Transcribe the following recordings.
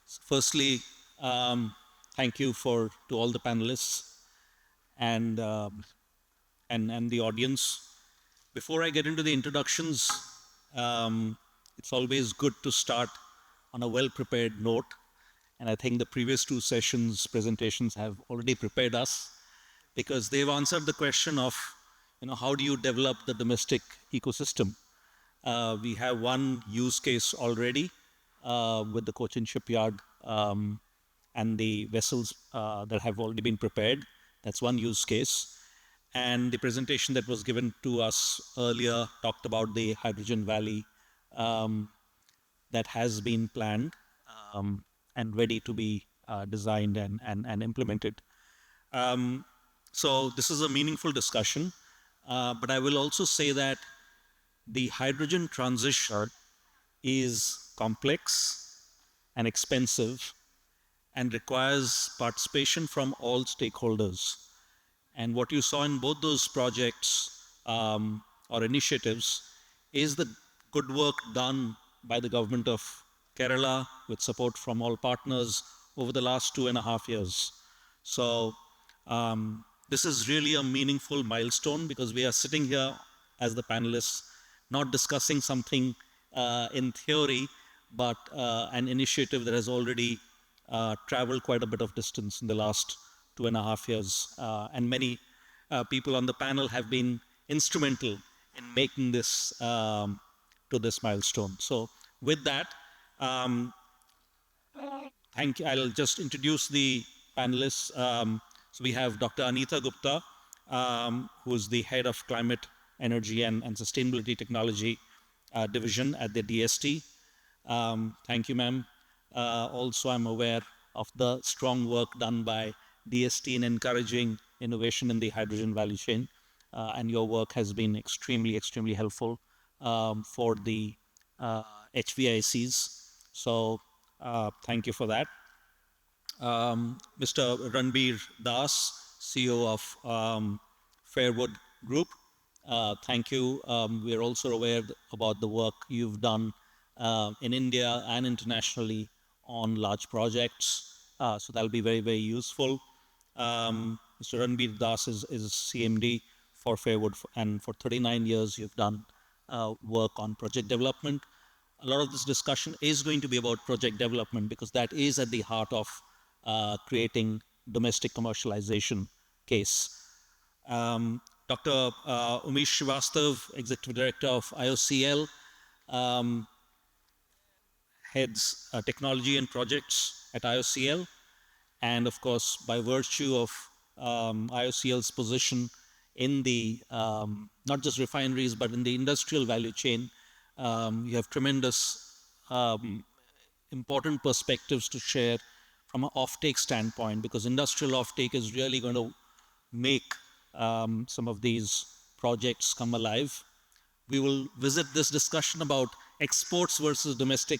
So firstly, thank you to all the panelists and, and the audience. Before I get into the introductions, it's always good to start on a well-prepared note. And I think the previous two sessions presentations have already prepared us because they've answered the question of, how do you develop the domestic ecosystem? We have one use case already with the Cochin shipyard and the vessels that have already been prepared. That's one use case. And the presentation that was given to us earlier talked about the Hydrogen Valley that has been planned and ready to be designed and implemented. So this is a meaningful discussion, but I will also say that the hydrogen transition is complex and expensive and requires participation from all stakeholders. And what you saw in both those projects or initiatives is the good work done by the government of Kerala with support from all partners over the last 2.5 years. So this is really a meaningful milestone because we are sitting here as the panelists, not discussing something in theory, but an initiative that has already traveled quite a bit of distance in the last 2.5 years. And many people on the panel have been instrumental in making this to this milestone. So with that, thank you. I'll just introduce the panelists. So we have Dr. Anita Gupta, who is the head of Climate, Energy and Sustainability Technology Division at the DST. Thank you, ma'am. Also, I'm aware of the strong work done by DST in encouraging innovation in the hydrogen value chain. And your work has been extremely helpful for the HVICs. So thank you for that. Mr. Ranbir Das, CEO of Fairwood Group. Thank you. We are also aware about the work you've done in India and internationally on large projects. So that'll be very useful. Mr. Ranbir Das is CMD for Fairwood, and for 39 years you've done work on project development. A lot of this discussion is going to be about project development because that is at the heart of creating domestic commercialization case. Dr. Umish Srivastava, Executive Director of IOCL, heads technology and projects at IOCL. And of course, by virtue of IOCL's position in the, not just refineries, but in the industrial value chain, you have tremendous important perspectives to share from an offtake standpoint, because industrial offtake is really going to make some of these projects come alive. We will visit this discussion about exports versus domestic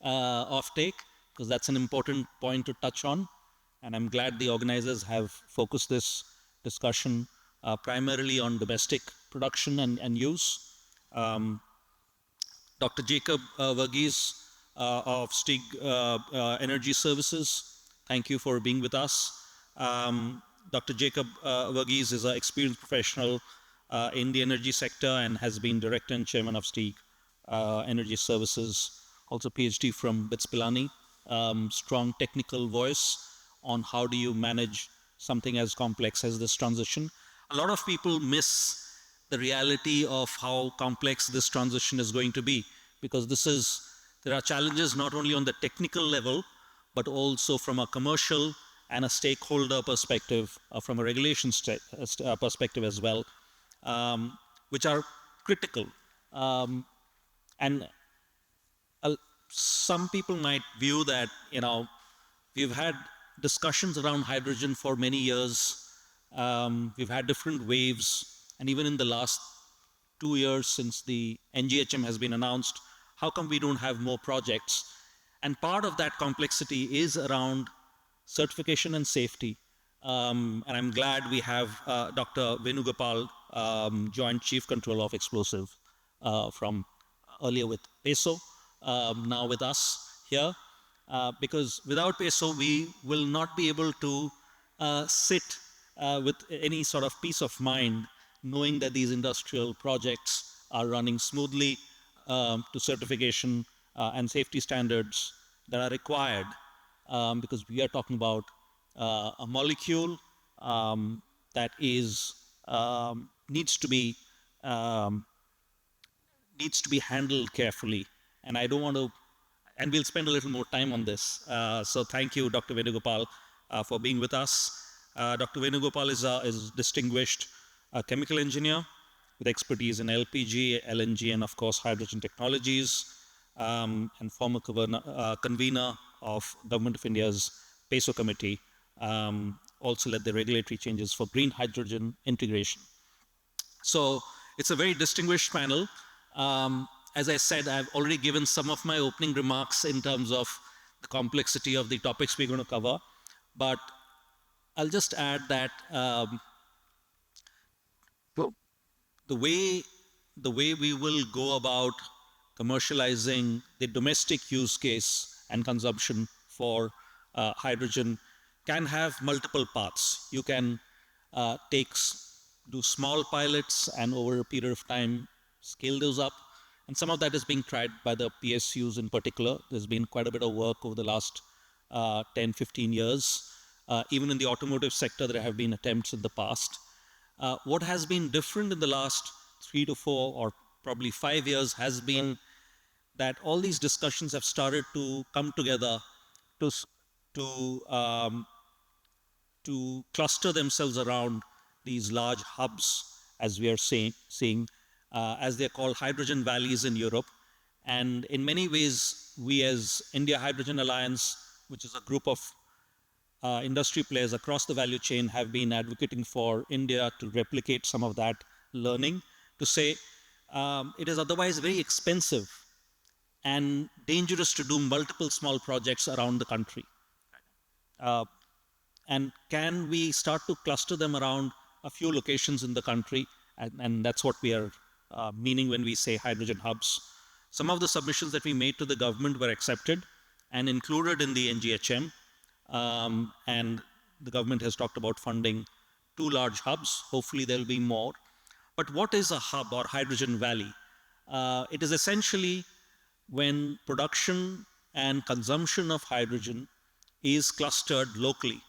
offtake, because that's an important point to touch on. And I'm glad the organizers have focused this discussion primarily on domestic production and use. Dr. Jacob Verghese of STEAG Energy Services, thank you for being with us. Dr. Jacob Verghese is an experienced professional in the energy sector and has been director and chairman of STEAG Energy Services, also PhD from BITS Pilani. Strong technical voice on how do you manage something as complex as this transition. A lot of people miss the reality of how complex this transition is going to be, because there are challenges not only on the technical level, but also from a commercial and a stakeholder perspective, from a regulation perspective as well, which are critical. And some people might view that, we've had discussions around hydrogen for many years. We've had different waves, and even in the last 2 years since the NGHM has been announced, how come we don't have more projects? And part of that complexity is around certification and safety. And I'm glad we have Dr. Venugopal, Joint Chief Controller of Explosive from earlier with PESO, now with us here. because without PESO, we will not be able to sit with any sort of peace of mind, knowing that these industrial projects are running smoothly to certification and safety standards that are required, because we are talking about a molecule that is needs to be um, handled carefully. And I don't want to, and we'll spend a little more time on this. So thank you, Dr. Venugopal, for being with us. Dr. Venugopal is a distinguished chemical engineer with expertise in LPG, LNG, and of course, hydrogen technologies, and former convener of Government of India's PESO committee, also led the regulatory changes for green hydrogen integration. So it's a very distinguished panel. As I said, I've already given some of my opening remarks in terms of the complexity of the topics we're going to cover, but I'll just add that the way we will go about commercializing the domestic use case and consumption for hydrogen can have multiple paths. You can do small pilots and over a period of time scale those up. And some of that is being tried by the PSUs in particular. There's been quite a bit of work over the last 10, 15 years. Even in the automotive sector, there have been attempts in the past. What has been different in the last 3 to 4 or probably 5 years has been that all these discussions have started to come together to cluster themselves around these large hubs, as we are seeing, as they're called hydrogen valleys in Europe. And in many ways, we as India Hydrogen Alliance, which is a group of industry players across the value chain, have been advocating for India to replicate some of that learning, to say it is otherwise very expensive and dangerous to do multiple small projects around the country. And can we start to cluster them around a few locations in the country? And that's what we are meaning when we say hydrogen hubs. Some of the submissions that we made to the government were accepted and included in the NGHM. And the government has talked about funding 2 large hubs. Hopefully there'll be more. But what is a hub or hydrogen valley? It is essentially when production and consumption of hydrogen is clustered locally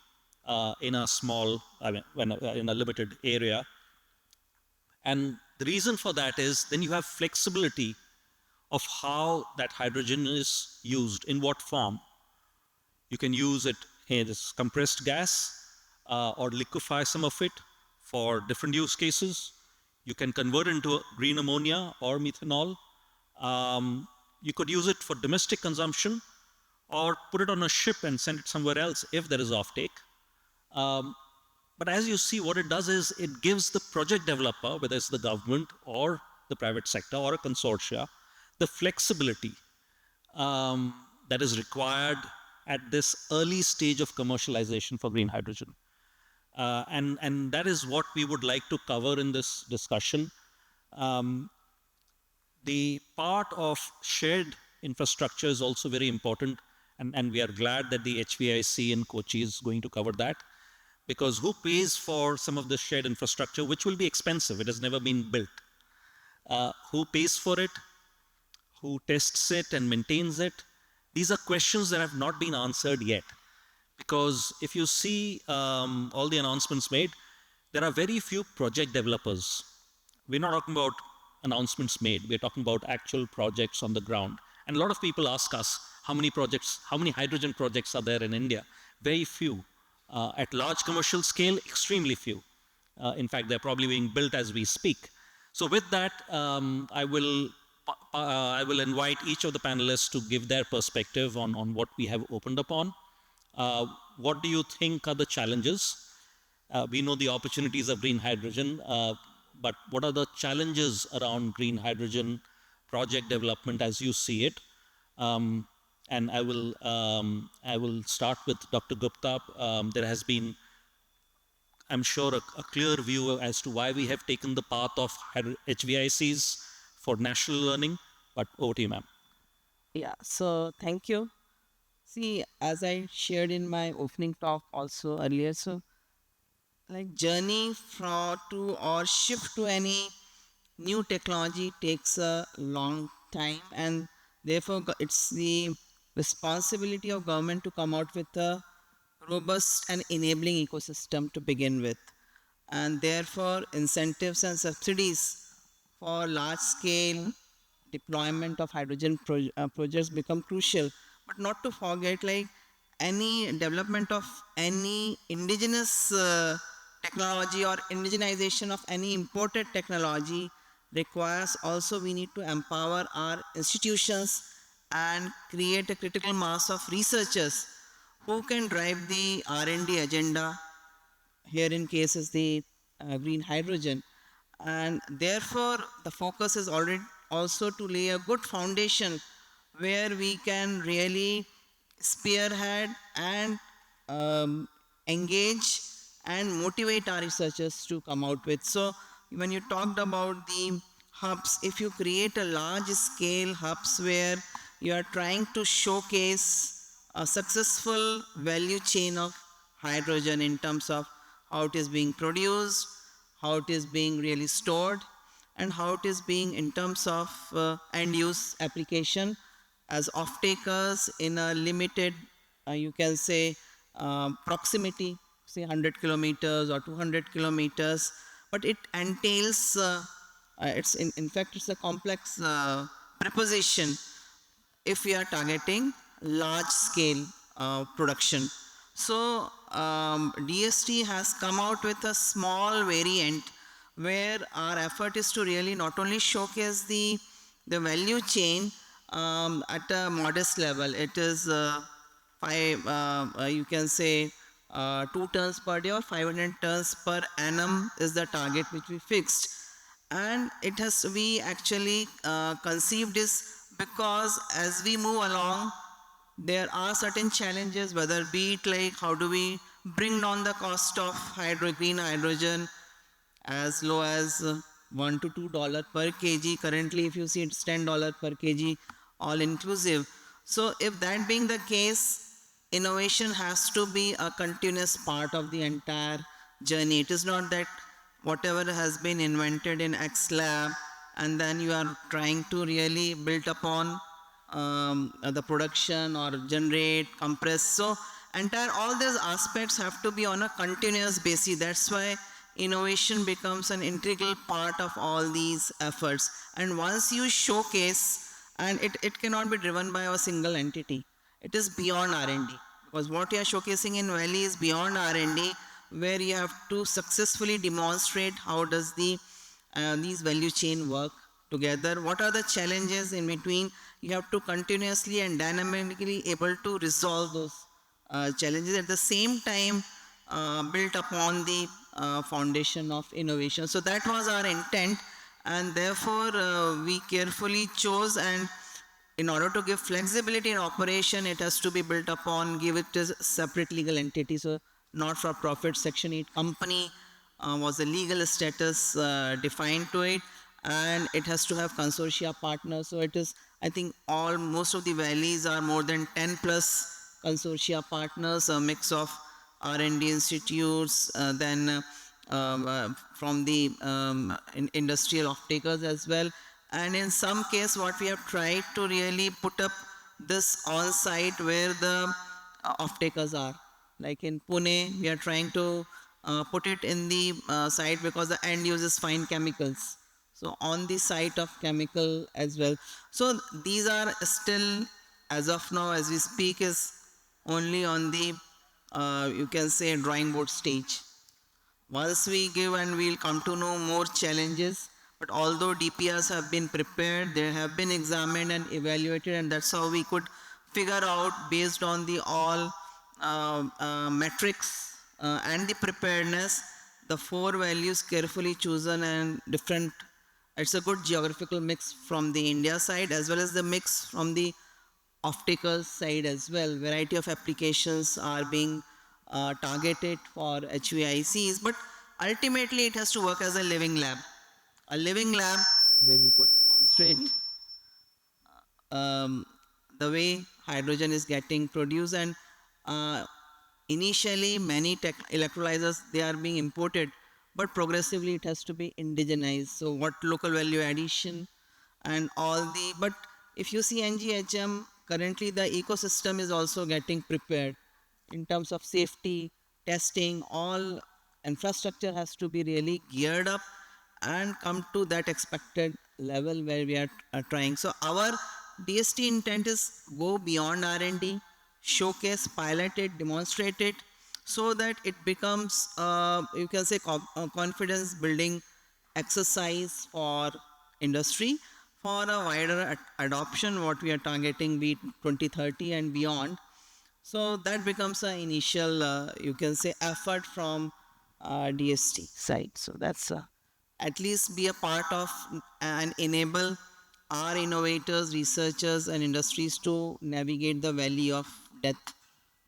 in a small, in a limited area. And the reason for that is then you have flexibility of how that hydrogen is used, in what form. You can use it as compressed gas or liquefy some of it for different use cases. You can convert it into green ammonia or methanol. You could use it for domestic consumption or put it on a ship and send it somewhere else if there is offtake. But as you see, what it does is it gives the project developer, whether it's the government or the private sector or a consortia, the flexibility that is required at this early stage of commercialization for green hydrogen. And that is what we would like to cover in this discussion. The part of shared infrastructure is also very important, and we are glad that the HVIC in Kochi is going to cover that, because who pays for some of the shared infrastructure, which will be expensive? It has never been built. Who pays for it? Who tests it and maintains it? These are questions that have not been answered yet. Because if you see all the announcements made, there are very few project developers. We're not talking about announcements made. We're talking about actual projects on the ground. And a lot of people ask us, how many hydrogen projects are there in India? Very few. At large commercial scale, extremely few. In fact, they're probably being built as we speak. So with that, I will invite each of the panelists to give their perspective on what we have opened upon. What do you think are the challenges? We know the opportunities of green hydrogen, but what are the challenges around green hydrogen project development as you see it? And I will start with Dr. Gupta. There has been, I'm sure, a clear view as to why we have taken the path of HVICs for national learning, but over to you, ma'am. Yeah, so thank you. See, as I shared in my opening talk also earlier, so like journey from to or shift to any new technology takes a long time, and therefore it's the responsibility of government to come out with a robust and enabling ecosystem to begin with, and therefore incentives and subsidies for large scale deployment of hydrogen projects become crucial. But not to forget, like any development of any indigenous technology or indigenization of any imported technology requires also we need to empower our institutions and create a critical mass of researchers who can drive the R&D agenda. Here in case is the green hydrogen, and therefore the focus is already also to lay a good foundation where we can really spearhead and engage and motivate our researchers to come out with. So when you talked about the hubs, if you create a large scale hubs where you are trying to showcase a successful value chain of hydrogen in terms of how it is being produced, how it is being really stored, and how it is being in terms of end use application as off-takers in a limited, you can say, proximity, say 100 kilometers or 200 kilometers, but it entails, in fact, it's a complex preposition if we are targeting large scale production. So DST has come out with a small variant where our effort is to really not only showcase the value chain at a modest level. It is you can say 2 tons per day or 500 tons per annum is the target which we fixed, and it has we actually conceived this because as we move along there are certain challenges, whether be it like how do we bring down the cost of green hydrogen as low as $1 to $2 per kg. Currently if you see it's $10 per kg all inclusive. So if that being the case, innovation has to be a continuous part of the entire journey. It is not that whatever has been invented in X lab and then you are trying to really build upon the production or generate, compress. So entire all these aspects have to be on a continuous basis. That's why innovation becomes an integral part of all these efforts. And once you showcase, and it cannot be driven by a single entity. It is beyond R&D, because what you are showcasing in Valley is beyond R&D, where you have to successfully demonstrate how does these value chain work together, what are the challenges in between. You have to continuously and dynamically able to resolve those challenges, at the same time built upon the foundation of innovation. So that was our intent, and therefore we carefully chose, and in order to give flexibility in operation, it has to be built upon, give it a separate legal entity. So not for profit section 8 company was a legal status defined to it, and it has to have consortia partners. So it is, I think all most of the valleys are more than 10 plus consortia partners, a mix of R&D institutes, then from the industrial off-takers as well. And in some case, what we have tried to really put up this on-site where the off-takers are. Like in Pune, we are trying to put it in the site because the end uses fine chemicals. So on the site of chemical as well. So these are still, as of now, as we speak, is only on the, you can say, drawing board stage. Once we give and we'll come to know more challenges, but although DPRs have been prepared, they have been examined and evaluated, and that's how we could figure out based on the all metrics and the preparedness, the 4 values carefully chosen and different. It's a good geographical mix from the India side as well as the mix from the off-takers side as well. Variety of applications are being targeted for HVICs, but ultimately it has to work as a living lab. A living lab where you could demonstrate the way hydrogen is getting produced, and initially many electrolyzers, they are being imported, but progressively it has to be indigenized. So what local value addition and all the, but if you see NGHM, currently the ecosystem is also getting prepared in terms of safety, testing, all infrastructure has to be really geared up and come to that expected level where we are trying. So our DST intent is go beyond R&D, showcase, pilot it, demonstrate it, so that it becomes, you can say, confidence building exercise for industry for a wider adoption, what we are targeting, be it 2030 and beyond. So that becomes an initial, you can say, effort from DST side. So that's at least be a part of and enable our innovators, researchers, and industries to navigate the valley of death.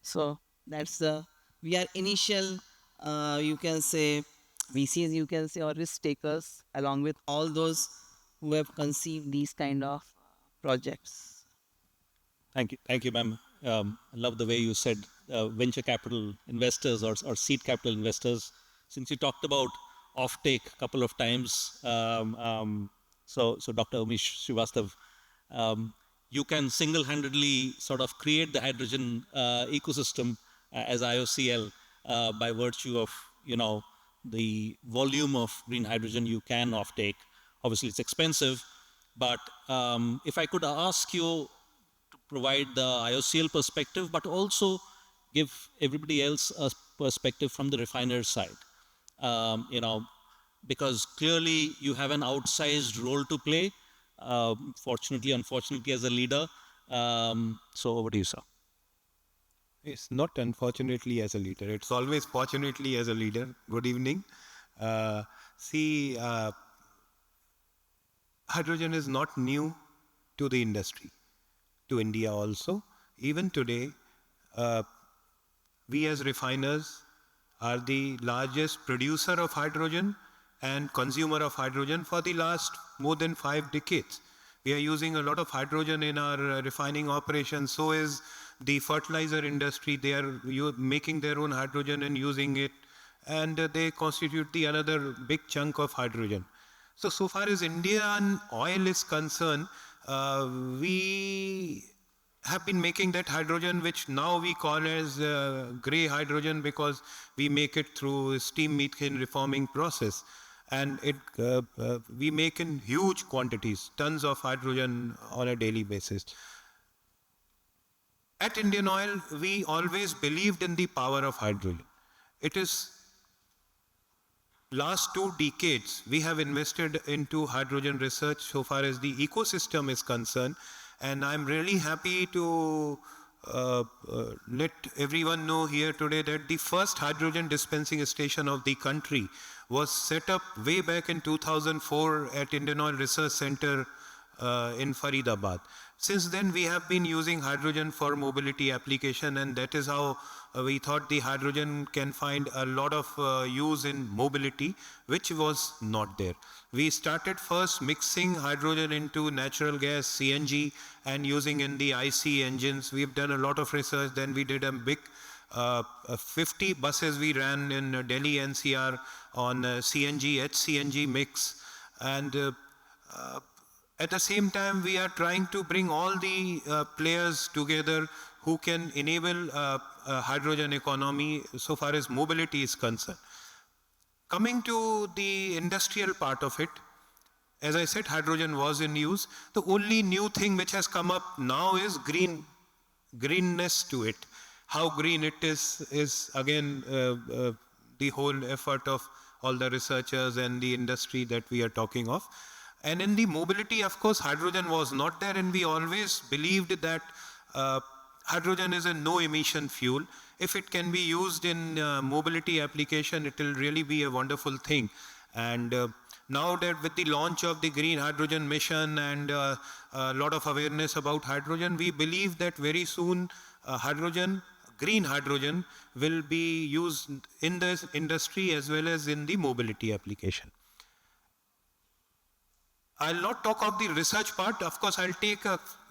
So that's the, we are initial, you can say, VCs, you can say, or risk takers, along with all those who have conceived these kind of projects. Thank you, ma'am. I love the way you said venture capital investors or seed capital investors. Since you talked about offtake a couple of times, so Dr. Umish Srivastava, you can single-handedly sort of create the hydrogen ecosystem as IOCL by virtue of the volume of green hydrogen you can offtake. Obviously, it's expensive, but if I could ask you to provide the IOCL perspective, but also give everybody else a perspective from the refiner's side. Because clearly you have an outsized role to play, fortunately, unfortunately, as a leader. So over to you, sir. It's not unfortunately as a leader. It's always fortunately as a leader. Good evening. See, hydrogen is not new to the industry, to India also. Even today, we as refiners are the largest producer of hydrogen and consumer of hydrogen for the last more than 5 decades. We are using a lot of hydrogen in our refining operations. So is the fertilizer industry. They are making their own hydrogen and using it, and they constitute the another big chunk of hydrogen. So far as Indian oil is concerned, we have been making that hydrogen, which now we call as grey hydrogen, because we make it through steam methane reforming process. And we make in huge quantities, tons of hydrogen on a daily basis. At Indian Oil, we always believed in the power of hydrogen. It is last 2 decades, we have invested into hydrogen research so far as the ecosystem is concerned. And I'm really happy to let everyone know here today that the first hydrogen dispensing station of the country was set up way back in 2004 at Indian Oil Research Center in Faridabad. Since then, we have been using hydrogen for mobility application, and that is how we thought the hydrogen can find a lot of use in mobility, which was not there. We started first mixing hydrogen into natural gas, CNG, and using in the IC engines. We've done a lot of research. Then we did a big 50 buses we ran in Delhi NCR on CNG, HCNG mix. And at the same time, we are trying to bring all the players together who can enable hydrogen economy so far as mobility is concerned. Coming to the industrial part of it, as I said, hydrogen was in use. The only new thing which has come up now is greenness to it. How green it is again the whole effort of all the researchers and the industry that we are talking of. And in the mobility, of course, hydrogen was not there, and we always believed that hydrogen is a no-emission fuel. If it can be used in mobility application, it will really be a wonderful thing. And now that with the launch of the green hydrogen mission and a lot of awareness about hydrogen, we believe that very soon green hydrogen will be used in the industry as well as in the mobility application. I'll not talk of the research part. Of course, I'll take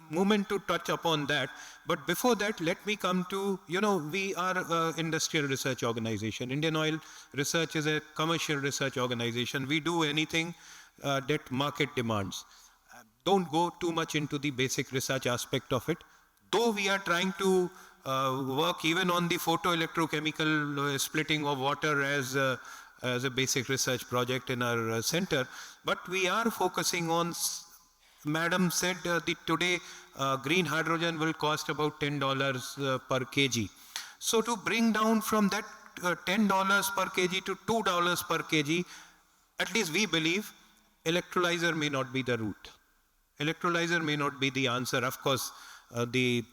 moment to touch upon that. But before that, let me come to, we are an industrial research organization. Indian Oil Research is a commercial research organization. We do anything that market demands. Don't go too much into the basic research aspect of it. Though we are trying to work even on the photoelectrochemical splitting of water as a basic research project in our center, but we are focusing on, Madam said today green hydrogen will cost about $10 per kg. So to bring down from that $10 per kg to $2 per kg, at least we believe electrolyzer may not be the route. Electrolyzer may not be the answer. Of course, the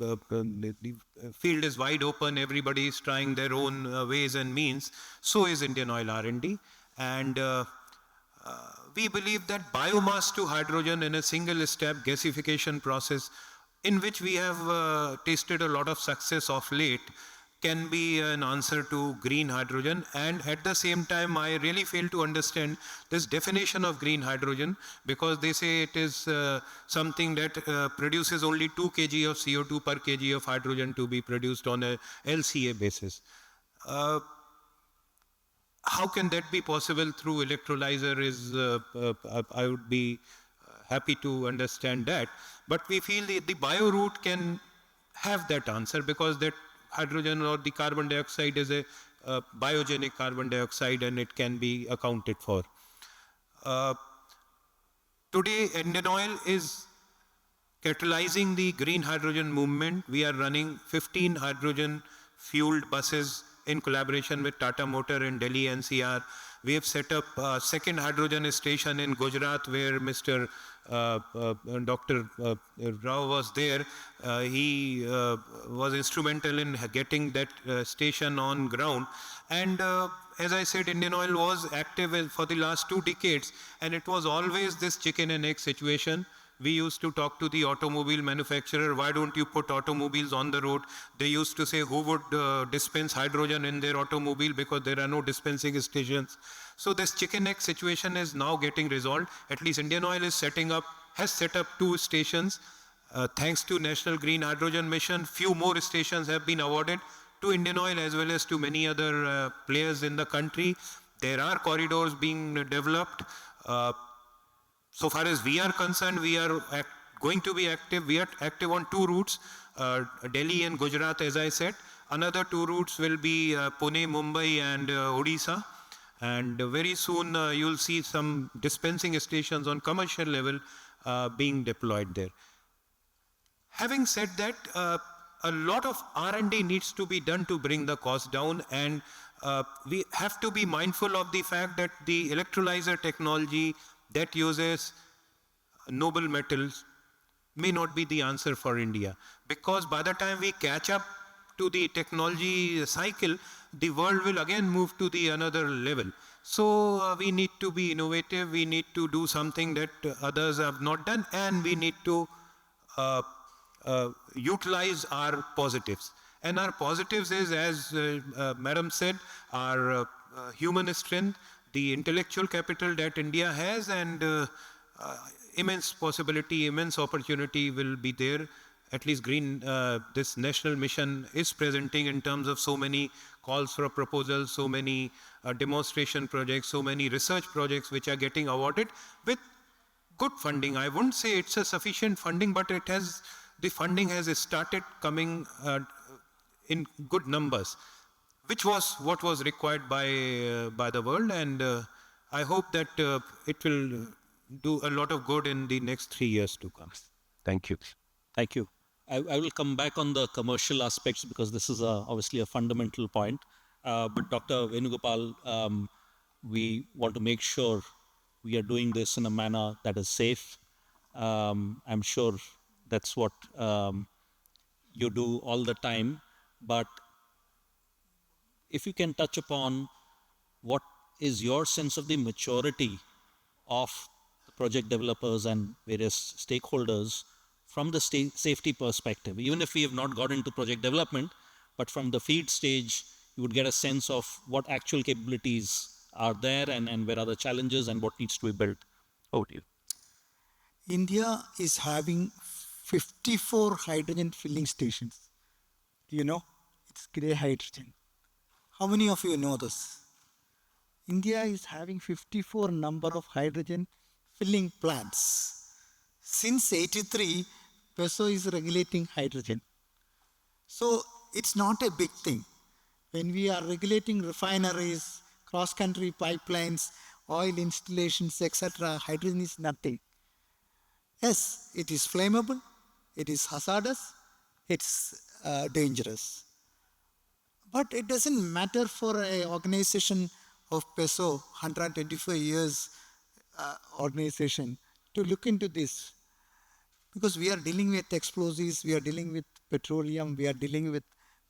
field is wide open. Everybody is trying their own ways and means. So is Indian Oil R&D. And we believe that biomass to hydrogen in a single step gasification process, in which we have tasted a lot of success of late, can be an answer to green hydrogen. And at the same time, I really fail to understand this definition of green hydrogen, because they say it is something that produces only 2 kg of CO2 per kg of hydrogen to be produced on a LCA basis. How can that be possible through electrolyzer is, I would be happy to understand that. But we feel the bio route can have that answer, because that hydrogen or the carbon dioxide is a biogenic carbon dioxide, and it can be accounted for. Today, Indian Oil is catalyzing the green hydrogen movement. We are running 15 hydrogen fueled buses in collaboration with Tata Motor in Delhi NCR. We have set up a second hydrogen station in Gujarat, where Mr. Dr. Rao was there. He was instrumental in getting that station on ground. And as I said, Indian Oil was active for the last 2 decades, and it was always this chicken and egg situation. We used to talk to the automobile manufacturer, why don't you put automobiles on the road? They used to say, who would dispense hydrogen in their automobile, because there are no dispensing stations. So this chicken egg situation is now getting resolved. At least Indian Oil is has set up 2 stations. Thanks to National Green Hydrogen Mission, few more stations have been awarded to Indian Oil as well as to many other players in the country. There are corridors being developed. So far as we are concerned, we are going to be active. We are active on 2 routes, Delhi and Gujarat, as I said. Another 2 routes will be Pune, Mumbai, and Odisha. And very soon you'll see some dispensing stations on commercial level being deployed there. Having said that, a lot of R&D needs to be done to bring the cost down, and we have to be mindful of the fact that the electrolyzer technology that uses noble metals may not be the answer for India, because by the time we catch up to the technology cycle, the world will again move to the another level. So we need to be innovative, we need to do something that others have not done, and we need to utilize our positives. And our positives is, as Madam said, our human strength, the intellectual capital that India has, and immense possibility, immense opportunity will be there. At least this national mission is presenting in terms of so many calls for proposals, so many demonstration projects, so many research projects which are getting awarded with good funding. I wouldn't say it's a sufficient funding, but the funding has started coming in good numbers, which was what was required by the world, and I hope that it will do a lot of good in the next 3 years to come. Thank you. Thank you. I will come back on the commercial aspects, because this is obviously a fundamental point. But Dr. Venugopal, we want to make sure we are doing this in a manner that is safe. I'm sure that's what you do all the time. But if you can touch upon what is your sense of the maturity of the project developers and various stakeholders from the safety perspective, even if we have not got into project development, but from the feed stage, you would get a sense of what actual capabilities are there, and where are the challenges and what needs to be built. Over to you. India is having 54 hydrogen filling stations. Do you know? It's grey hydrogen. How many of you know this? India is having 54 number of hydrogen filling plants. Since 83, PESO is regulating hydrogen. So it's not a big thing. When we are regulating refineries, cross-country pipelines, oil installations, etc., hydrogen is nothing. Yes, it is flammable, it is hazardous, it's dangerous. But it doesn't matter for an organization of PESO, 125 years organization, to look into this. Because we are dealing with explosives, we are dealing with petroleum, we are dealing with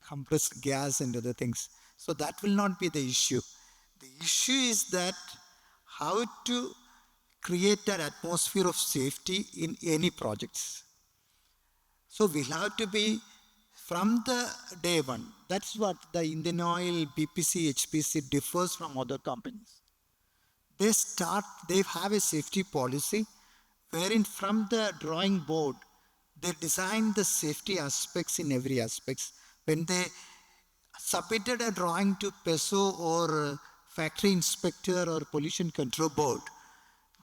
compressed gas and other things. So that will not be the issue. The issue is that how to create an atmosphere of safety in any projects. So we'll have to be from the day one. That's what the Indian Oil, BPC, HPC differs from other companies. They have a safety policy wherein from the drawing board, they design the safety aspects in every aspects. When they submitted a drawing to PESO or factory inspector or pollution control board,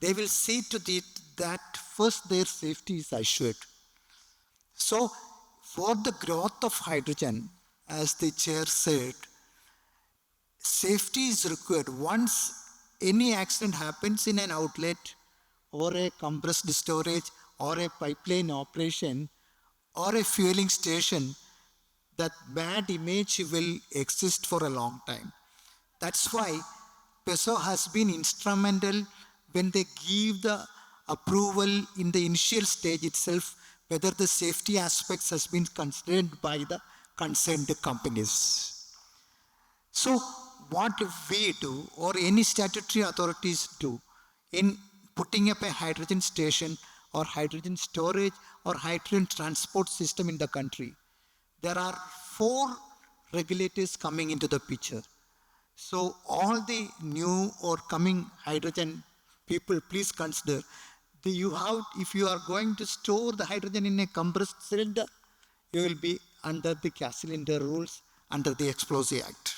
they will see to it that first their safety is assured. So for the growth of hydrogen, as the chair said, safety is required. Once any accident happens in an outlet or a compressed storage or a pipeline operation or a fueling station, that bad image will exist for a long time. That's why PESO has been instrumental when they give the approval in the initial stage itself, whether the safety aspects has been considered by the concerned companies. So what we do, or any statutory authorities do, in putting up a hydrogen station or hydrogen storage or hydrogen transport system in the country, there are 4 regulators coming into the picture. So all the new or coming hydrogen people, please consider, if you are going to store the hydrogen in a compressed cylinder, you will be under the gas cylinder rules under the Explosive Act.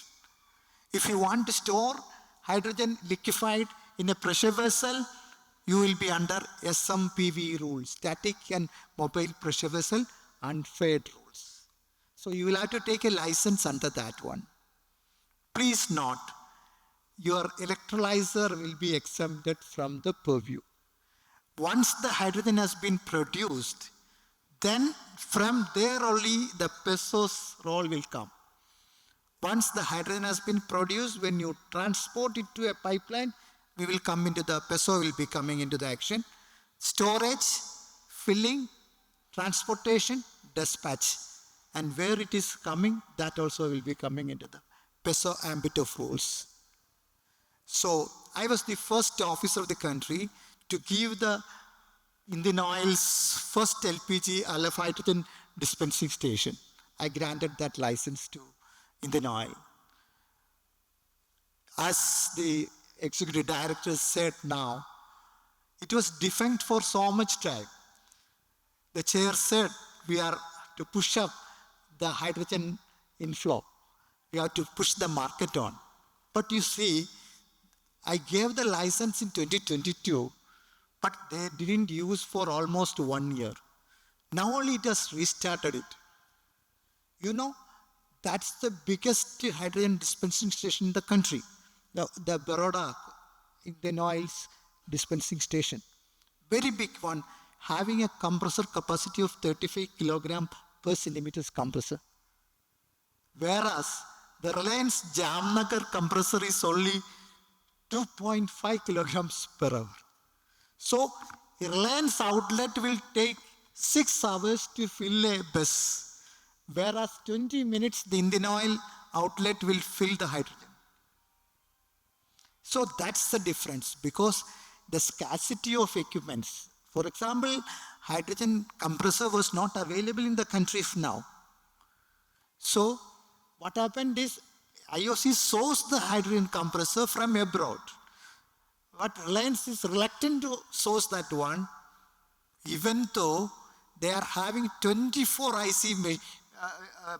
If you want to store hydrogen liquefied in a pressure vessel, you will be under SMPV rules, static and mobile pressure vessel, unfaired rules. So you will have to take a license under that one. Please note, your electrolyzer will be exempted from the purview. Once the hydrogen has been produced, then from there only the PESO's role will come. Once the hydrogen has been produced, when you transport it to a pipeline, we will come into the PESO will be coming into the action. Storage, filling, transportation, dispatch. And where it is coming, that also will be coming into the PESO ambit of rules. So I was the first officer of the country to give the Indian Oil's first LPG LF hydrogen dispensing station. I granted that license to Indian Oil. As the executive director said now, it was defunct for so much time. The chair said we are to push up the hydrogen inflow. We have to push the market on. But you see, I gave the license in 2022, but they didn't use for almost 1 year. Now only it has restarted it. You know, that's the biggest hydrogen dispensing station in the country. The Baroda Indian Oil's dispensing station. Very big one, having a compressor capacity of 35 kilogram per centimeters compressor. Whereas the Reliance Jamnagar compressor is only 2.5 kilograms per hour. So a Reliance outlet will take 6 hours to fill a bus, whereas 20 minutes the Indian Oil outlet will fill the hydrogen. So that's the difference, because the scarcity of equipments. For example, hydrogen compressor was not available in the country now. So what happened is IOC sourced the hydrogen compressor from abroad. But Reliance is reluctant to source that one, even though They are having 24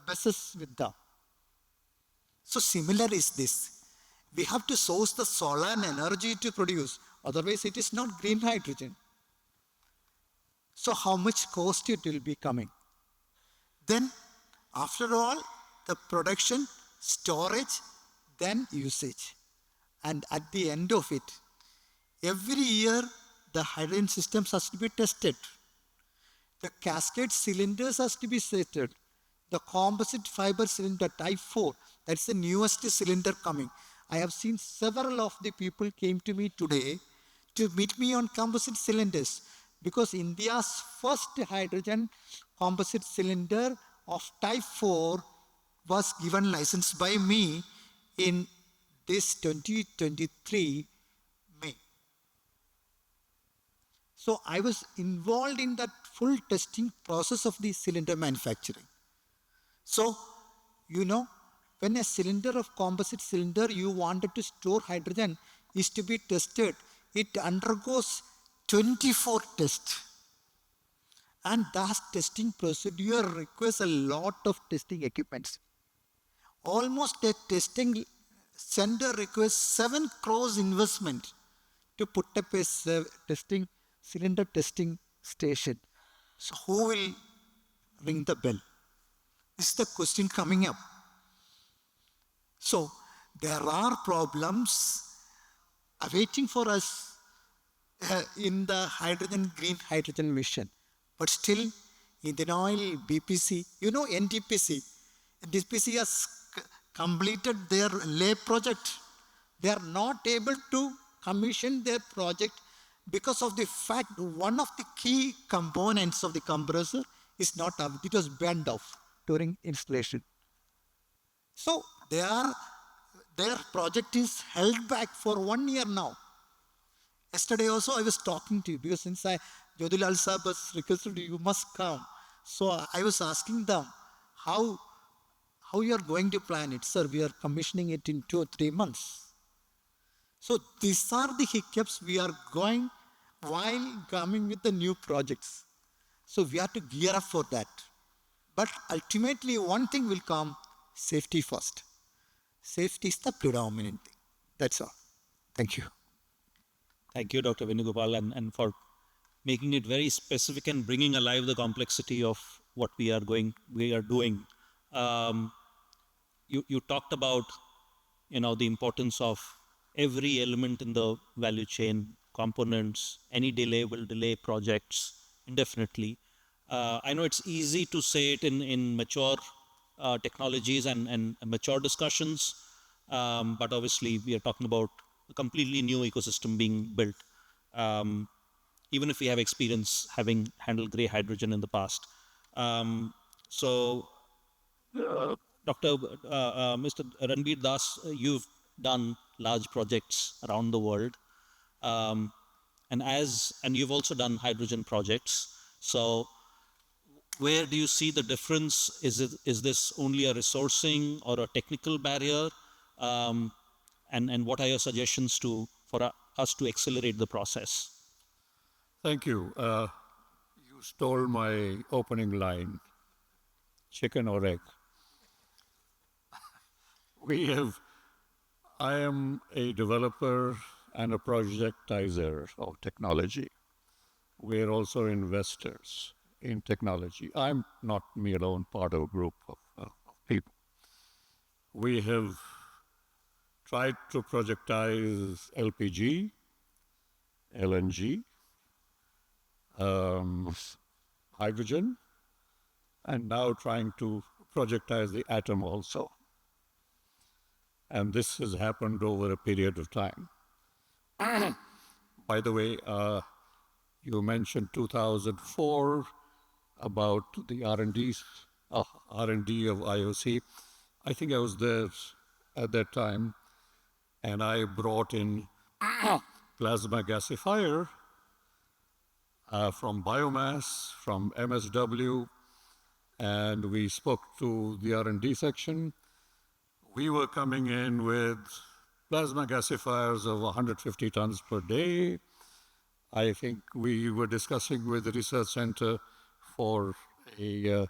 buses with them. So similar is this. We have to source the solar energy to produce. Otherwise, it is not green hydrogen. So how much cost it will be coming? Then, after all, the production, storage, then usage. And at the end of it, every year, the hydrogen systems has to be tested. The cascade cylinders has to be tested. The composite fiber cylinder type 4, that's the newest cylinder coming. I have seen several of the people came to me today to meet me on composite cylinders because India's first hydrogen composite cylinder of type 4 was given license by me in this 2023 May. So I was involved in that full testing process of the cylinder manufacturing. So, you know, when a cylinder of composite cylinder you wanted to store hydrogen is to be tested, it undergoes 24 tests. And that testing procedure requires a lot of testing equipments. Almost a testing center requires 7 crores investment to put up a cylinder testing station. So who will ring the bell? This is the question coming up. So there are problems awaiting for us in the green hydrogen mission. But still, Indian Oil, BPC, you know NTPC. NTPC has completed their lay project. They are not able to commission their project because of the fact one of the key components of the compressor is not up. It was burned off during installation. So their project is held back for 1 year now. Yesterday also I was talking to you because since Jodhilal Sahab was requested, you must come. So I was asking them how you are going to plan it. Sir, we are commissioning it in 2 or 3 months. So these are the hiccups we are going while coming with the new projects. So we have to gear up for that. But ultimately one thing will come, safety first. Safety is the predominant thing. That's all. Thank you. Thank you, Dr. Venugopal, and for making it very specific and bringing alive the complexity of what we are doing. You talked about, the importance of every element in the value chain, components. Any delay will delay projects indefinitely. I know it's easy to say it in mature technologies and mature discussions, but obviously we are talking about a completely new ecosystem being built, even if we have experience having handled grey hydrogen in the past. Mr. Ranbir Das, you've done large projects around the world, and you've also done hydrogen projects. So where do you see the difference? Is this only a resourcing or a technical barrier? And what are your suggestions for us to accelerate the process? Thank you. You stole my opening line, chicken or egg. I am a developer and a projectizer of technology. We're also investors in technology. I'm not me alone, part of a group of people. We have tried to projectize LPG, LNG, hydrogen, and now trying to projectize the atom also. And this has happened over a period of time. By the way, you mentioned 2004 about the R&D of IOC. I think I was there at that time, and I brought in plasma gasifier from biomass, from MSW, and we spoke to the R&D section. We were coming in with plasma gasifiers of 150 tons per day. I think we were discussing with the research center for a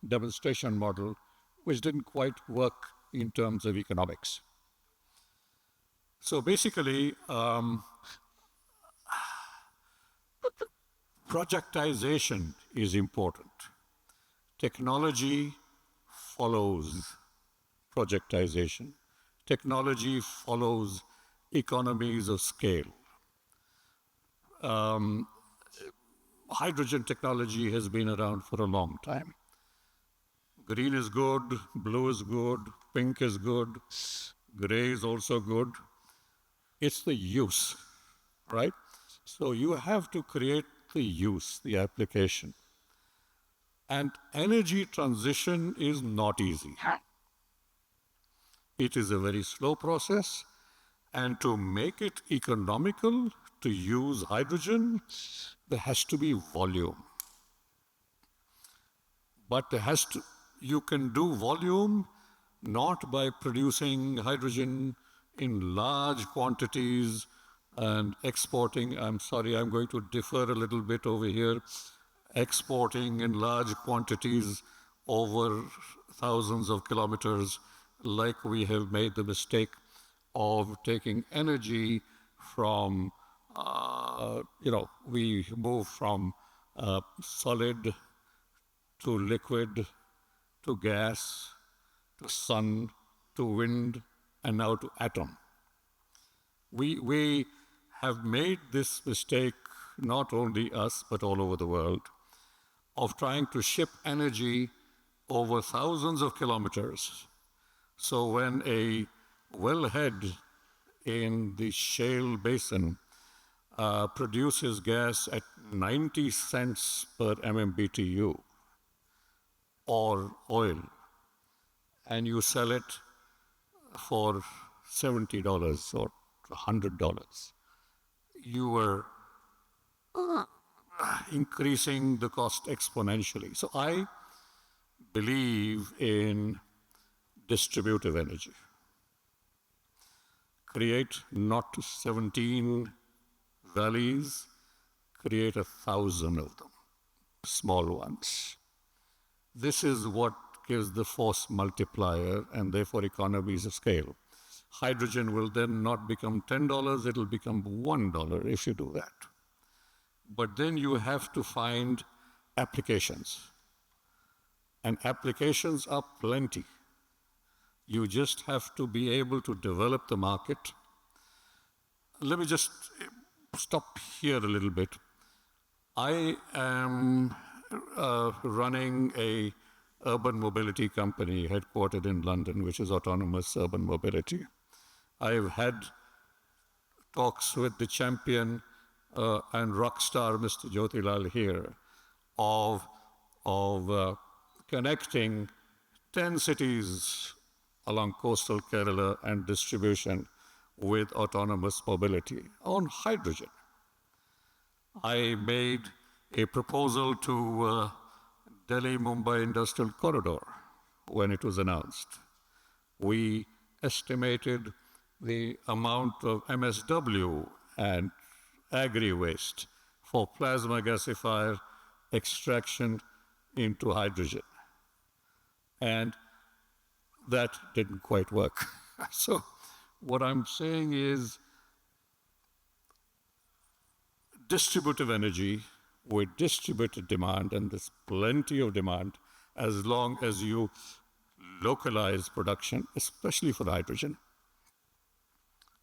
demonstration model which didn't quite work in terms of economics. So basically, projectization is important. Technology follows projectization. Technology follows economies of scale. Hydrogen technology has been around for a long time. Green is good, blue is good, pink is good, gray is also good. It's the use, right? So you have to create the use, the application. And energy transition is not easy. It is a very slow process, and to make it economical to use hydrogen, there has to be volume. But you can do volume not by producing hydrogen in large quantities and exporting. I'm sorry, I'm going to differ a little bit over here. Exporting in large quantities over thousands of kilometers, like we have made the mistake of taking energy from, we move from solid to liquid to gas to sun to wind and now to atom. We have made this mistake, not only us, but all over the world, of trying to ship energy over thousands of kilometers. So when a wellhead in the shale basin produces gas at 90 cents per MMBTU or oil, and you sell it for $70 or $100, you are increasing the cost exponentially. So I believe in distributive energy. Create not 17 valleys, create 1,000 of them, small ones. This is what gives the force multiplier and therefore economies of scale. Hydrogen will then not become $10, it'll become $1 if you do that. But then you have to find applications. And applications are plenty. You just have to be able to develop the market. Let me just stop here a little bit. I am running a urban mobility company headquartered in London, which is Autonomous Urban Mobility. I've had talks with the champion and rock star, Mr. Jyotilal here, of connecting 10 cities along coastal Kerala and distribution with autonomous mobility on hydrogen. I made a proposal to Delhi-Mumbai Industrial Corridor when it was announced. We estimated the amount of MSW and agri-waste for plasma gasifier extraction into hydrogen. And that didn't quite work. So what I'm saying is distributive energy with distributed demand, and there's plenty of demand as long as you localize production, especially for hydrogen.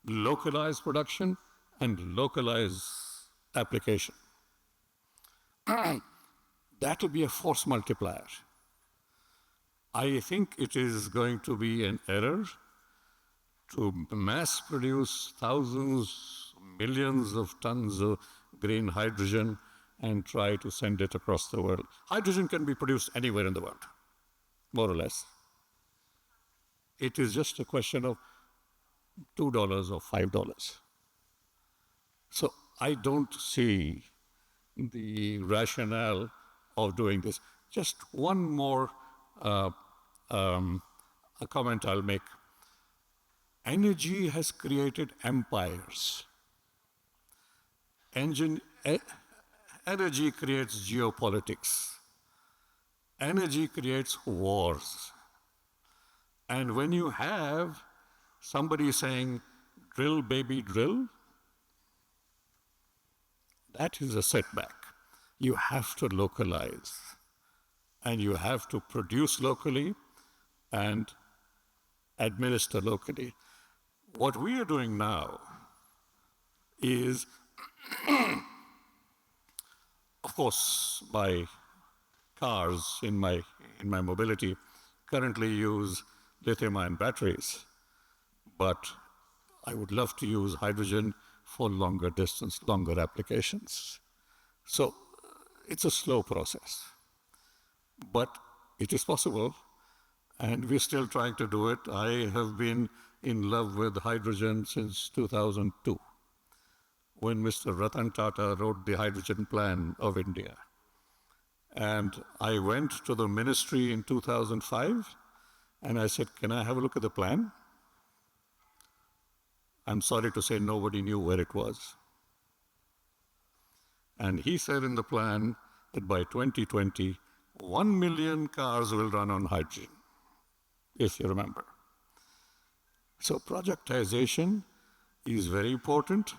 Localize production and localize application. That will be a force multiplier. I think it is going to be an error to mass produce thousands, millions of tons of green hydrogen and try to send it across the world. Hydrogen can be produced anywhere in the world, more or less. It is just a question of $2 or $5. So I don't see the rationale of doing this. Just one more a comment I'll make. Energy has created empires. Energy creates geopolitics. Energy creates wars. And when you have somebody saying, drill, baby, drill, that is a setback. You have to localize, and you have to produce locally and administer locally. What we are doing now is, of course, my cars in my mobility currently use lithium-ion batteries, but I would love to use hydrogen for longer distance, longer applications. So it's a slow process, but it is possible, and we're still trying to do it. I have been in love with hydrogen since 2002, when Mr. Ratan Tata wrote the hydrogen plan of India. And I went to the ministry in 2005, and I said, can I have a look at the plan? I'm sorry to say nobody knew where it was. And he said in the plan that by 2020, 1 million cars will run on hydrogen, if you remember. So projectization is very important,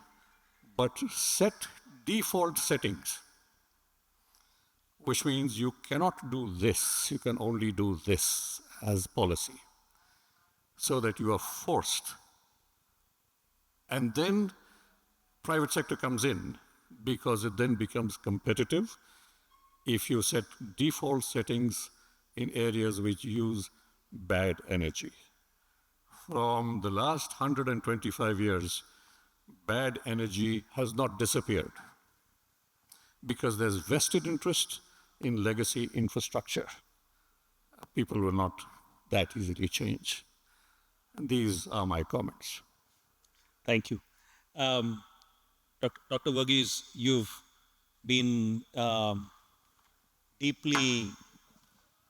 but set default settings, which means you cannot do this, you can only do this as policy, so that you are forced. And then private sector comes in, because it then becomes competitive if you set default settings in areas which use bad energy. From the last 125 years, bad energy has not disappeared, because there's vested interest in legacy infrastructure. People will not that easily change. And these are my comments. Thank you. Dr. Verghese, you've been deeply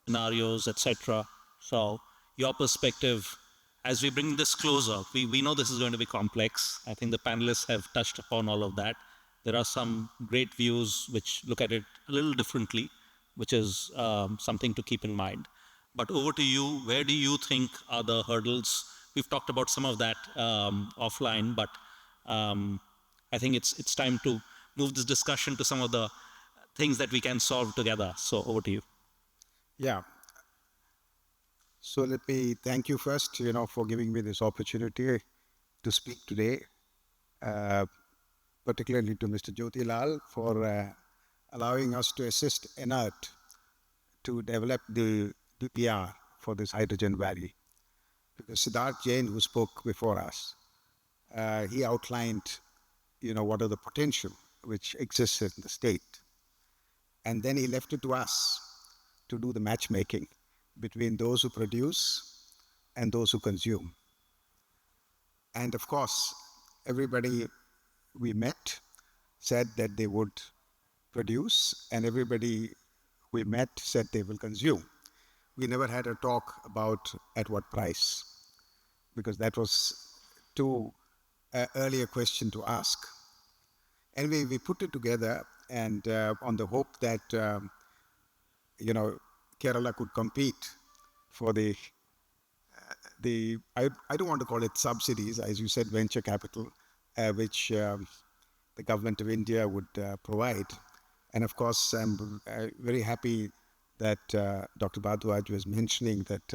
scenarios, etc. So your perspective, as we bring this closer, we know this is going to be complex. I think the panelists have touched upon all of that. There are some great views which look at it a little differently, which is something to keep in mind. But over to you, where do you think are the hurdles? We've talked about some of that offline, but I think it's time to move this discussion to some of the things that we can solve together. So over to you. Yeah. So let me thank you first, for giving me this opportunity to speak today, particularly to Mr. Jyoti Lal for allowing us to assist Enert to develop the DPR for this hydrogen valley. Because Siddharth Jain, who spoke before us, he outlined, what are the potential which exists in the state. And then he left it to us to do the matchmaking between those who produce and those who consume. And of course, everybody we met said that they would produce, and everybody we met said they will consume. We never had a talk about at what price, because that was too early a question to ask. Anyway, we put it together, and on the hope that Kerala could compete for the I don't want to call it subsidies, as you said, venture capital, which the government of India would provide. And of course, I'm very happy that Dr. Bhardwaj was mentioning that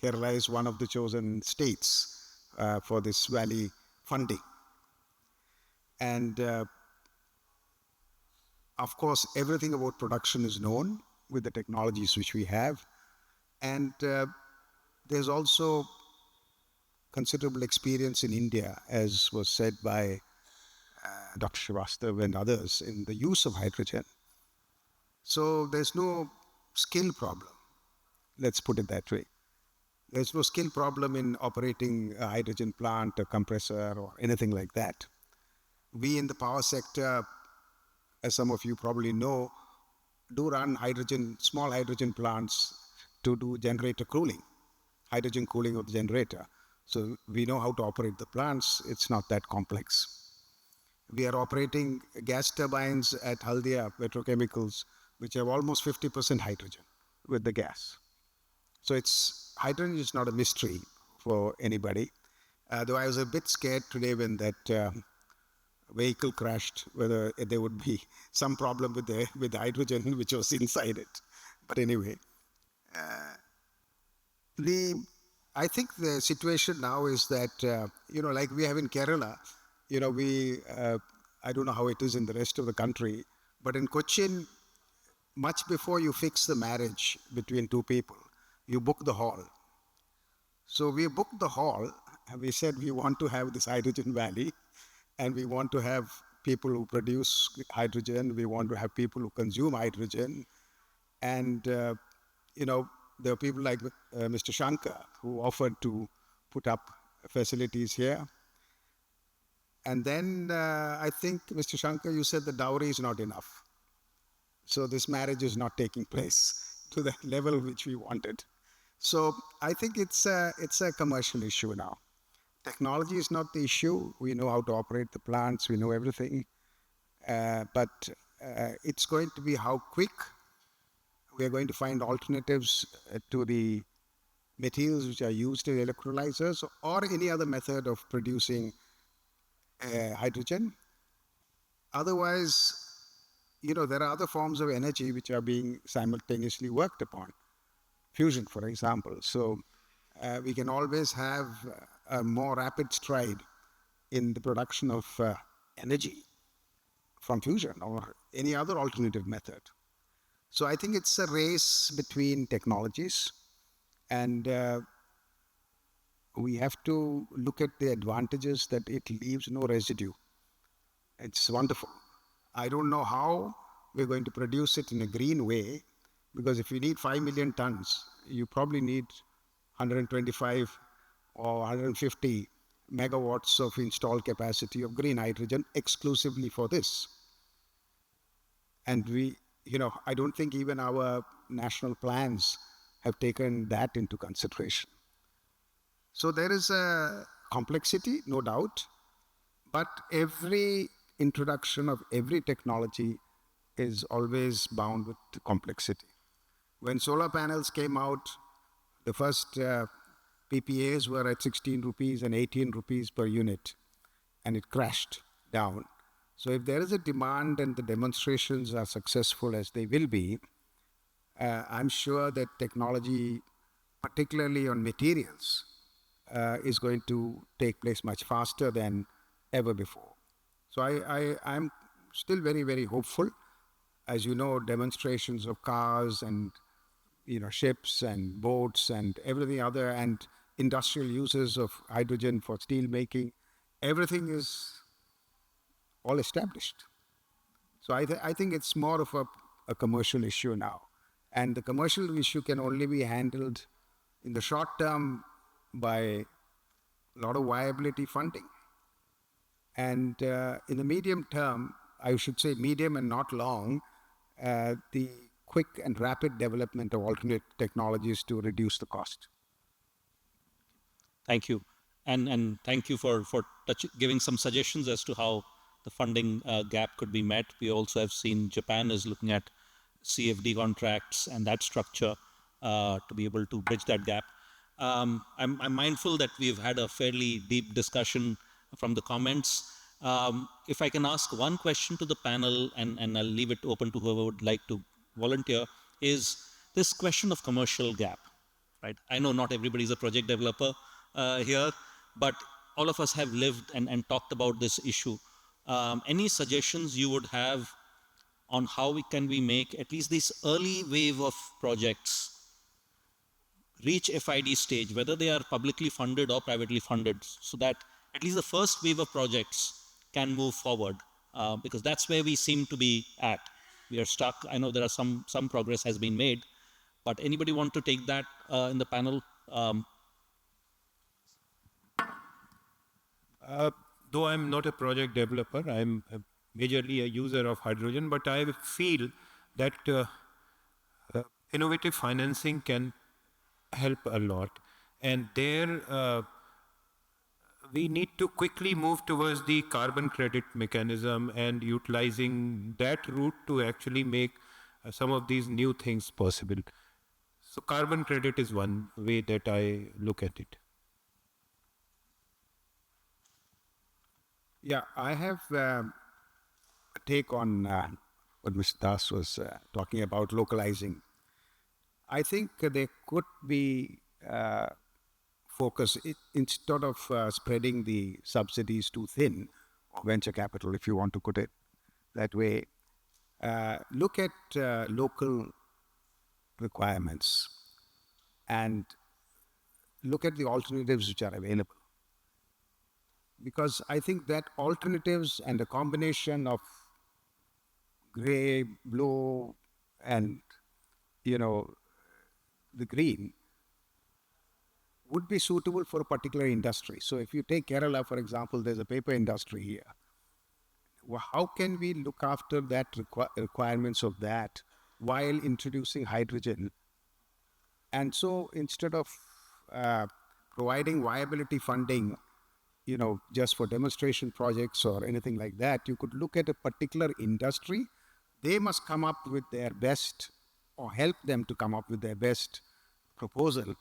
Kerala is one of the chosen states for this valley funding. And of course, everything about production is known with the technologies which we have. And there's also considerable experience in India, as was said by Dr. Srivastava and others, in the use of hydrogen. So there's no skill problem, let's put it that way. There's no skill problem in operating a hydrogen plant, a compressor, or anything like that. We in the power sector, as some of you probably know, do run small hydrogen plants to do generator cooling, hydrogen cooling of the generator. So we know how to operate the plants. It's not that complex. We are operating gas turbines at Haldia Petrochemicals, which have almost 50% hydrogen with the gas. So hydrogen is not a mystery for anybody. Though I was a bit scared today when that vehicle crashed, whether there would be some problem with the hydrogen which was inside it. But anyway, I think the situation now is that like we have in Kerala, I don't know how it is in the rest of the country, but in Cochin, much before you fix the marriage between two people, you book the hall. So we booked the hall, and we said we want to have this hydrogen valley, and we want to have people who produce hydrogen, we want to have people who consume hydrogen, and there are people like Mr. Shankar who offered to put up facilities here. And then I think, Mr. Shankar, you said the dowry is not enough. So this marriage is not taking place to the level which we wanted. So I think it's a commercial issue now. Technology is not the issue. We know how to operate the plants. We know everything. But it's going to be how quick we are going to find alternatives to the materials which are used in electrolyzers or any other method of producing hydrogen. Otherwise, there are other forms of energy which are being simultaneously worked upon. Fusion, for example. So we can always have a more rapid stride in the production of energy from fusion or any other alternative method. So I think it's a race between technologies, and we have to look at the advantages that it leaves no residue. It's wonderful. I don't know how we're going to produce it in a green way, because if you need 5 million tons, you probably need 125 or 150 megawatts of installed capacity of green hydrogen exclusively for this. And I don't think even our national plans have taken that into consideration. So there is a complexity, no doubt, but every introduction of every technology is always bound with complexity. When solar panels came out, the first PPAs were at 16 rupees and 18 rupees per unit, and it crashed down. So if there is a demand and the demonstrations are successful as they will be, I'm sure that technology, particularly on materials, is going to take place much faster than ever before. So I'm still very, very hopeful. As you know, demonstrations of cars and ships and boats and everything other, and industrial uses of hydrogen for steel making, everything is all established. So I think it's more of a commercial issue now. And the commercial issue can only be handled in the short term by a lot of viability funding. And in the medium term, I should say medium and not long, the quick and rapid development of alternate technologies to reduce the cost. Thank you. And thank you for giving some suggestions as to how the funding gap could be met. We also have seen Japan is looking at CFD contracts and that structure to be able to bridge that gap. I'm mindful that we've had a fairly deep discussion from the comments. If I can ask one question to the panel, and I'll leave it open to whoever would like to volunteer, is this question of commercial gap, right? I know not everybody is a project developer here, but all of us have lived and talked about this issue. Any suggestions you would have on how can we make at least this early wave of projects reach FID stage, whether they are publicly funded or privately funded, so that at least the first wave of projects can move forward, because that's where we seem to be at. We are stuck. I know there are some progress has been made, but anybody want to take that in the panel? Though I'm not a project developer, I'm majorly a user of hydrogen, but I feel that innovative financing can help a lot. And there, we need to quickly move towards the carbon credit mechanism and utilizing that route to actually make some of these new things possible. So carbon credit is one way that I look at it. Yeah, I have a take on what Mr. Das was talking about localizing. I think there could be focus instead of spreading the subsidies too thin, or venture capital, if you want to put it that way. Look at local requirements and look at the alternatives which are available. Because I think that alternatives and a combination of gray, blue, and the green would be suitable for a particular industry. So if you take Kerala, for example, there's a paper industry here. Well, how can we look after that requirements of that while introducing hydrogen? And so instead of providing viability funding, just for demonstration projects or anything like that, you could look at a particular industry. They must come up with their best, or help them to come up with their best proposal,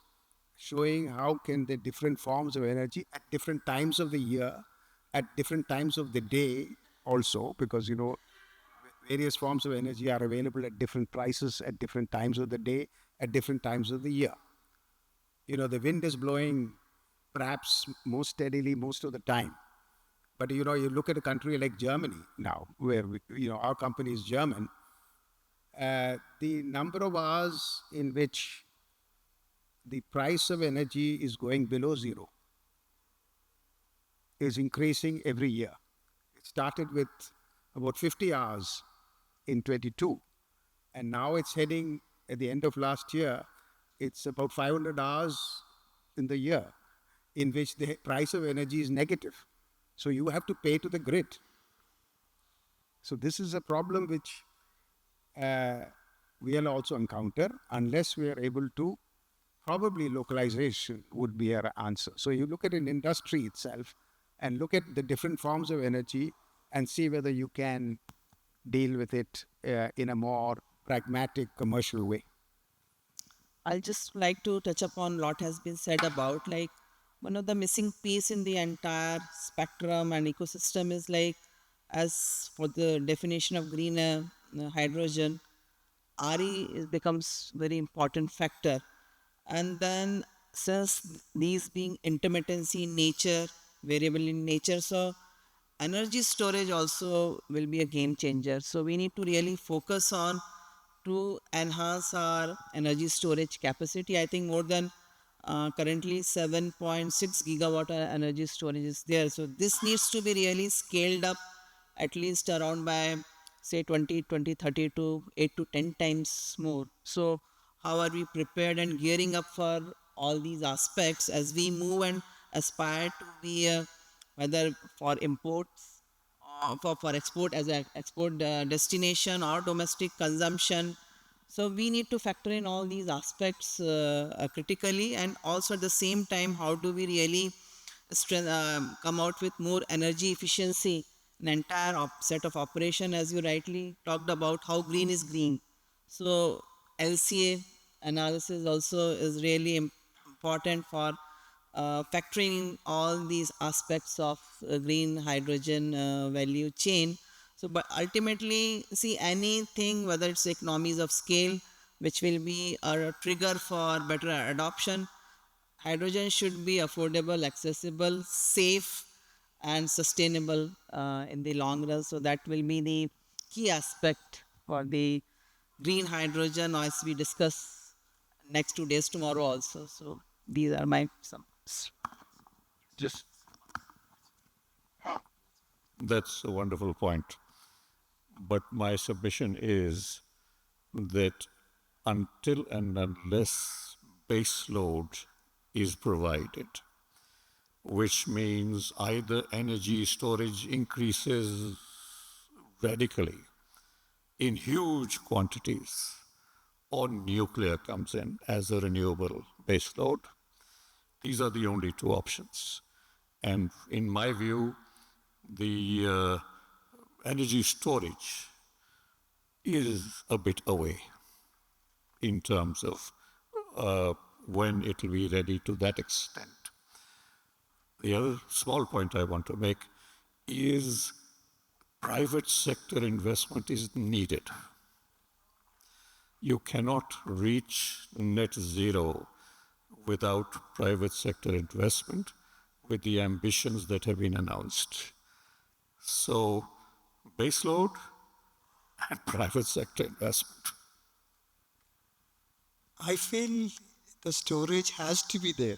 showing how can the different forms of energy at different times of the year, at different times of the day also, because various forms of energy are available at different prices at different times of the day, at different times of the year. The wind is blowing perhaps most steadily most of the time. But you look at a country like Germany now, where our company is German. The number of hours in which the price of energy is going below zero is increasing every year. It started with about 50 hours in 22, and now it's heading at the end of last year, it's about 500 hours in the year in which the price of energy is negative. So you have to pay to the grid. So this is a problem which we'll also encounter unless we are able to, probably localization would be our answer. So you look at an industry itself and look at the different forms of energy and see whether you can deal with it in a more pragmatic commercial way. I'll just like to touch upon what has been said about like one of the missing piece in the entire spectrum and ecosystem is like, as for the definition of green hydrogen, becomes very important factor. And then since these being intermittency in nature, variable in nature, so energy storage also will be a game changer. So we need to really focus on to enhance our energy storage capacity. I think more than currently 7.6 gigawatt energy storage is there. So this needs to be really scaled up at least around by say 2030 to 8 to 10 times more. So how are we prepared and gearing up for all these aspects as we move and aspire to be whether for imports for export as an export destination or domestic consumption. So we need to factor in all these aspects critically, and also at the same time, how do we really come out with more energy efficiency, an entire set of operation, as you rightly talked about, how green is green. So LCA analysis also is really important for factoring in all these aspects of green hydrogen value chain. So, but ultimately, see anything, whether it's economies of scale, which will be a trigger for better adoption, hydrogen should be affordable, accessible, safe, and sustainable in the long run. So that will be the key aspect for the green hydrogen, as we discuss next 2 days tomorrow also. So these are my some. Just that's a wonderful point. But my submission is that until and unless base load is provided, which means either energy storage increases radically in huge quantities, or nuclear comes in as a renewable base load. These are the only two options. And in my view, the energy storage is a bit away in terms of when it will be ready to that extent. The other small point I want to make is private sector investment is needed. You cannot reach net zero without private sector investment with the ambitions that have been announced. So, baseload and private sector investment. I feel the storage has to be there.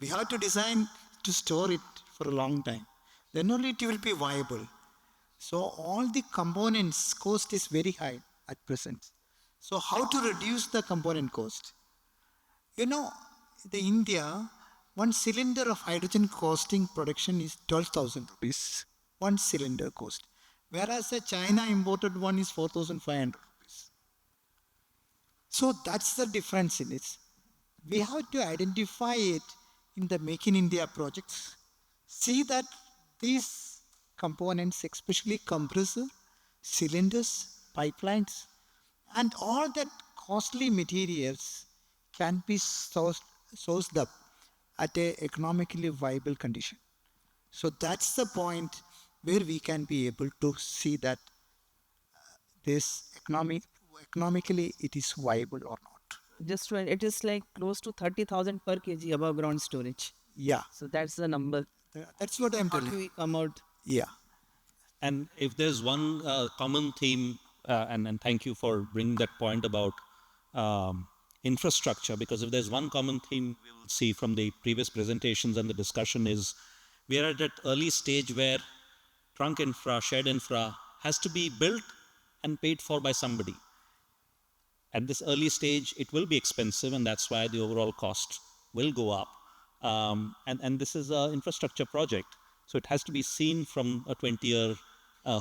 We have to design to store it for a long time. Then only it will be viable. So all the components cost is very high at present. So how to reduce the component cost? You know, the India, one cylinder of hydrogen costing production is 12,000 rupees. One cylinder cost. Whereas the China imported one is 4,500 rupees. So that's the difference in it. We have to identify it in the Make in India projects. See that these components, especially compressor, cylinders, pipelines, and all that costly materials can be sourced up at a economically viable condition. So that's the point where we can be able to see that this economically it is viable or not. Just when it is like close to 30,000 per kg above ground storage. Yeah, So that's the number. that's what I'm How telling do you. we come out? Yeah. And if there's one common theme, and thank you for bringing that point about infrastructure, because if there's one common theme we will see from the previous presentations and the discussion is we are at that early stage where trunk infra, shared infra has to be built and paid for by somebody. At this early stage, it will be expensive, and that's why the overall cost will go up. And this is an infrastructure project, so it has to be seen from a 20-year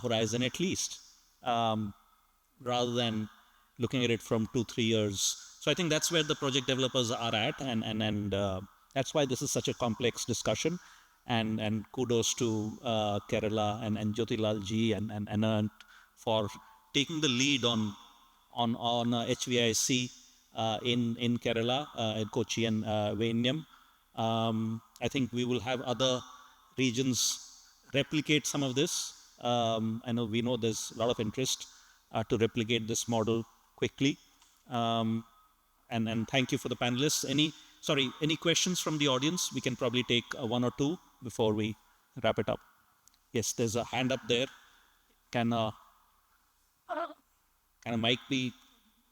horizon at least, rather than looking at it from 2-3 years. So I think that's where the project developers are at, and that's why this is such a complex discussion. And kudos to Kerala and Jyotilal ji and Anant for taking the lead on HVIC in Kerala, in Kochi and Venyam. I think we will have other regions replicate some of this. We know there's a lot of interest to replicate this model quickly. And thank you for the panelists. Any questions from the audience? We can probably take one or two before we wrap it up. Yes, there's a hand up there. Can a mic be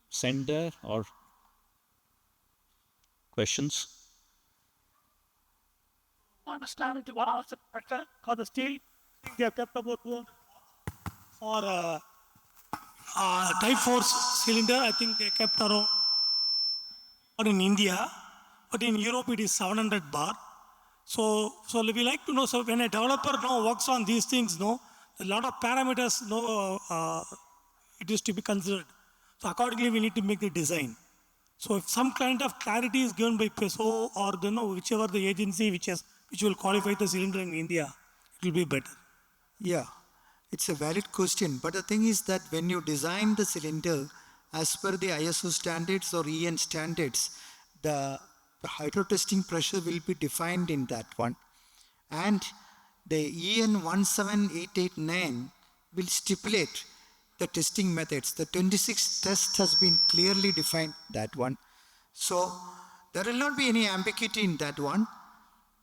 sent there, or questions? Understand it was because the steel they have kept about one for type 4 cylinder. I think they kept around, or in India, but in Europe it is 700 bar. So we like to know. So when a developer works on these things, a lot of parameters it is to be considered. So accordingly, we need to make the design. So if some kind of clarity is given by PESO or whichever the agency which will qualify the cylinder in India, it will be better. Yeah, it's a valid question. But the thing is that when you design the cylinder as per the ISO standards or EN standards, the hydro testing pressure will be defined in that one. And the EN 17889 will stipulate the testing methods. The 26 test has been clearly defined, that one. So there will not be any ambiguity in that one.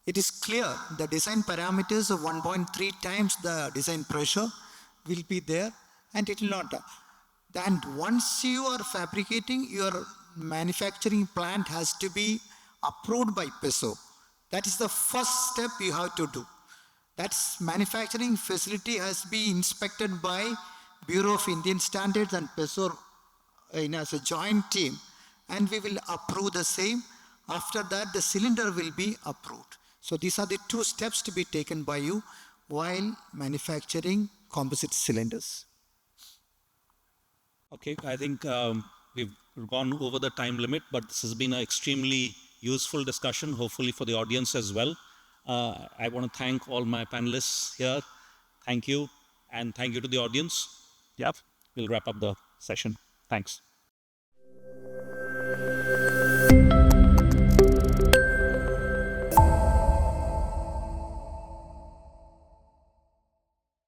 It is clear the design parameters of 1.3 times the design pressure will be there, and it will not. And once you are fabricating, your manufacturing plant has to be approved by PESO. That is the first step you have to do. That's manufacturing facility has to be inspected by Bureau of Indian Standards and PESO as a joint team, and we will approve the same. After that, the cylinder will be approved. So these are the two steps to be taken by you while manufacturing composite cylinders. Okay, I think we've gone over the time limit, but this has been an extremely useful discussion, hopefully for the audience as well. I want to thank all my panelists here. Thank you. And thank you to the audience. Yep, we'll wrap up the session. Thanks.